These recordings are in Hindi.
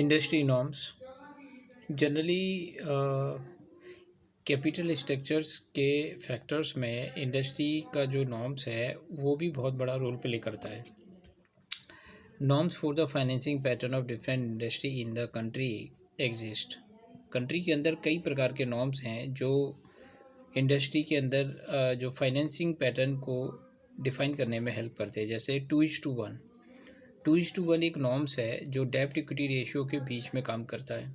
Industry norms generally capital structures के फैक्टर्स में इंडस्ट्री का जो नॉर्म्स है वो भी बहुत बड़ा रोल प्ले करता है। Norms for the financing pattern of different industry in the country exist. Country के अंदर कई प्रकार के नॉर्म्स हैं जो इंडस्ट्री के अंदर जो फाइनेंसिंग पैटर्न को डिफाइन करने में हेल्प करते हैं। जैसे 2:1 2:1 एक नॉर्म्स है जो डेब्ट इक्विटी रेशियो के बीच में काम करता है।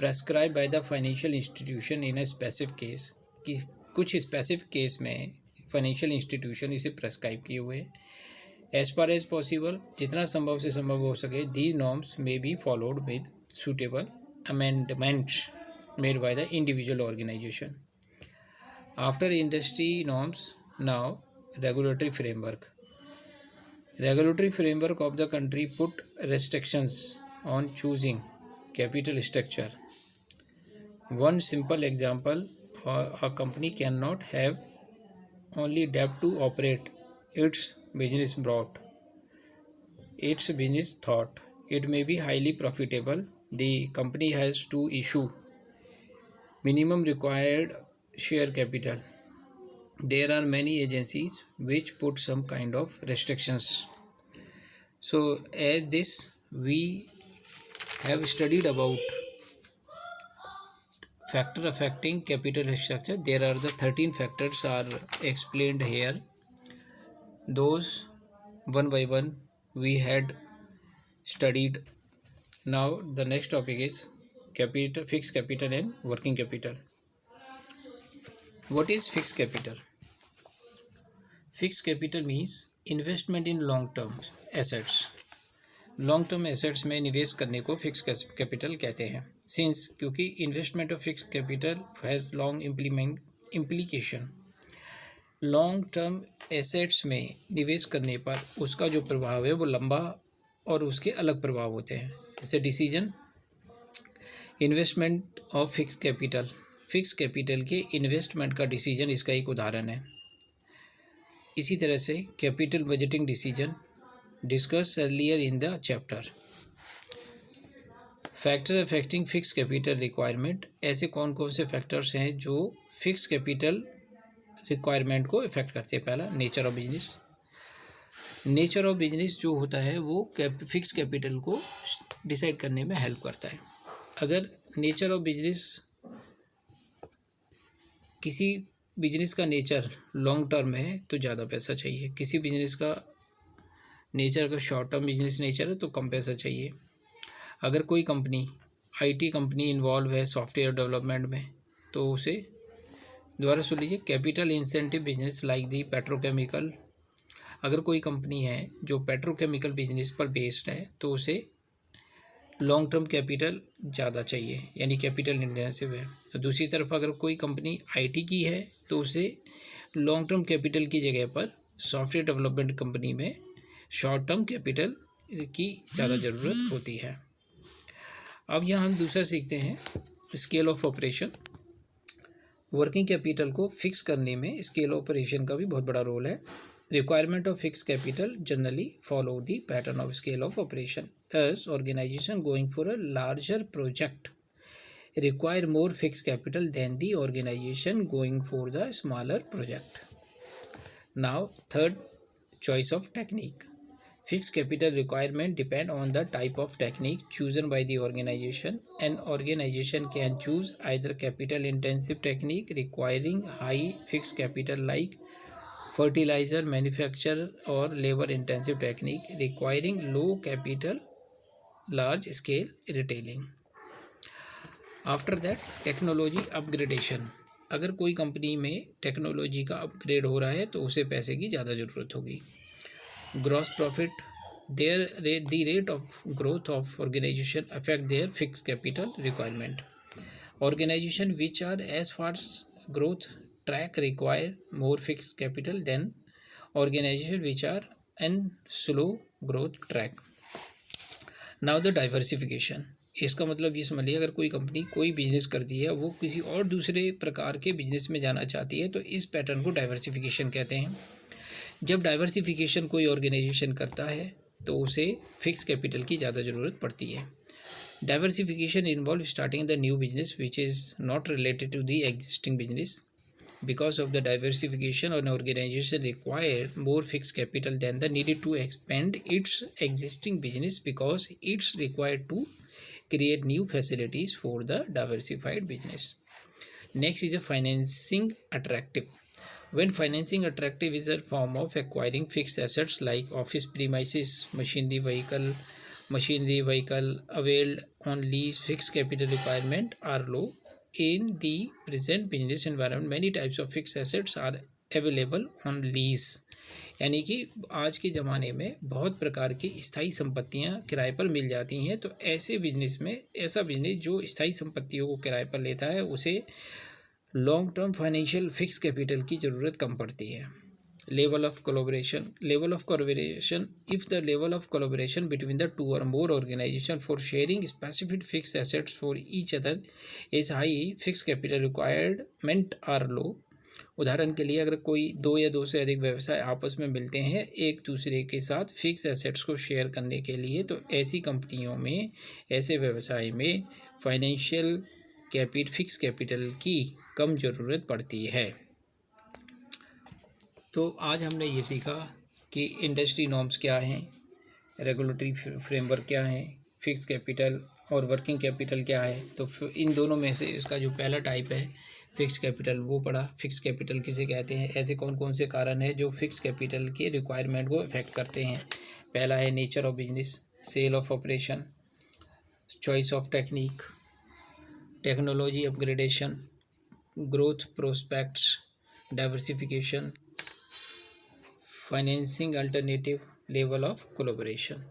Prescribe by the financial institution in a specific case, कि कुछ स्पेसिफिक केस में फाइनेंशियल इंस्टीट्यूशन इसे प्रेस्क्राइब किए हुए हैं। एज फार एज पॉसिबल, जितना संभव से संभव हो सके, दीज नॉर्म्स में be followed with suitable amendments made by the individual organization. After industry norms, now regulatory framework. Regulatory framework of the country put restrictions on choosing capital structure. One simple example, a company cannot have only debt to operate its business thought. It may be highly profitable. The company has to issue minimum required share capital. There are many agencies which put some kind of restrictions. So as this we have studied about factor affecting capital structure. There are the 13 factors are explained here. Those one by one we had studied. Now the next topic is capital, fixed capital and working capital. What is fixed capital? Fixed capital means investment in long term assets. Long term assets में निवेश करने को फिक्स कैपिटल कहते हैं। सिंस क्योंकि investment of fix capital has long implication. Long term assets में निवेश करने पर उसका जो प्रभाव है वो लंबा और उसके अलग प्रभाव होते हैं। जैसे decision investment of fix capital, fix capital के इन्वेस्टमेंट का डिसीजन इसका एक उदाहरण है। इसी तरह से capital budgeting decision discuss earlier in the chapter. Factor affecting fix capital requirement, ऐसे कौन कौन से फैक्टर्स हैं जो फिक्स कैपिटल रिक्वायरमेंट को इफेक्ट करते हैं। पहला, nature of business. Nature of business जो होता है वो फिक्स कैपिटल को डिसाइड करने में हेल्प करता है। अगर नेचर ऑफ बिजनेस, किसी बिजनेस का नेचर लॉन्ग टर्म है तो ज़्यादा पैसा चाहिए, किसी बिजनेस का नेचर का शॉर्ट टर्म बिजनेस नेचर है तो कम पैसा चाहिए। अगर कोई कंपनी आईटी कंपनी इन्वॉल्व है सॉफ्टवेयर डेवलपमेंट में तो उसे, दोबारा सुन लीजिए, capital incentive business like the petrochemical. अगर कोई कंपनी है जो पेट्रोकेमिकल बिजनेस पर बेस्ड है तो उसे लॉन्ग टर्म कैपिटल ज़्यादा चाहिए, यानी कैपिटल इंटेंसिव है। तो दूसरी तरफ अगर कोई कंपनी आईटी की है तो उसे लॉन्ग टर्म कैपिटल की जगह पर सॉफ्टवेयर डेवलपमेंट कंपनी में शॉर्ट टर्म कैपिटल की ज़्यादा ज़रूरत होती है। अब यहाँ हम दूसरा सीखते हैं, scale of operation. Working capital को फिक्स करने में स्केल ऑपरेशन का भी बहुत बड़ा रोल है। Requirement of fix capital generally follow the pattern of scale of operation. Thus organisation going for a larger project require more fix capital than the organisation going for the smaller project. Now third, choice of technique. Fixed capital requirement depend on the type of technique chosen by the organization. An organization can choose either capital intensive technique requiring high fixed capital like fertilizer manufacture, or labor intensive technique requiring low capital large scale retailing. After that, technology upgradation. अगर कोई कंपनी में टेक्नोलॉजी का अपग्रेड हो रहा है तो उसे पैसे की ज़्यादा ज़रूरत होगी। Gross profit, the rate of growth of organisation affect their fix capital requirement. Organisation which are as fast growth track require more fix capital than organisation which are an slow growth track. Now the diversification. इसका मतलब ये समझ लिया, अगर कोई कंपनी कोई बिजनेस करती है, वो किसी और दूसरे प्रकार के बिजनेस में जाना चाहती है तो इस पैटर्न को डाइवर्सिफिकेशन कहते हैं। जब डाइवर्सिफिकेशन कोई ऑर्गेनाइजेशन करता है तो उसे फिक्स कैपिटल की ज़्यादा ज़रूरत पड़ती है। Diversification involves starting the new business which is not related to the existing business. Because of the diversification, an organization required more fixed capital than the needed to expand its existing business because it's required to create new facilities for the diversified business. Next is a financing attractive. When financing attractive is a form of acquiring fixed assets like office premises, machinery vehicle availed on lease, fixed capital requirement are low. In the present business environment, many types of fixed assets are available on lease. यानी कि आज के ज़माने में बहुत प्रकार की स्थायी संपत्तियां किराए पर मिल जाती हैं। तो ऐसे बिजनेस में ऐसा बिजनेस जो स्थायी संपत्तियों को किराए पर लेता है उसे long term financial fix capital की ज़रूरत कम पड़ती है। Level of collaboration. If the level of collaboration between the two or more organizations for sharing specific fixed assets for each other is high, fixed capital requirement are low. उदाहरण के लिए अगर कोई दो या दो से अधिक व्यवसाय आपस में मिलते हैं एक दूसरे के साथ फिक्स एसेट्स को शेयर करने के लिए, तो ऐसी कंपनियों में, ऐसे व्यवसाय में फाइनेंशियल फिक्स कैपिटल की कम ज़रूरत पड़ती है। तो आज हमने ये सीखा कि इंडस्ट्री नॉर्म्स क्या हैं, रेगुलेटरी फ्रेमवर्क क्या है, फिक्स कैपिटल और वर्किंग कैपिटल क्या है। तो इन दोनों में से इसका जो पहला टाइप है फिक्स कैपिटल वो पढ़ा। फिक्स कैपिटल किसे कहते हैं, ऐसे कौन कौन से कारण हैं जो फिक्स कैपिटल के रिक्वायरमेंट को अफेक्ट करते हैं। पहला है nature of business, scale of operation, choice of technique, technology upgradation, growth prospects, diversification, financing alternative, level of collaboration.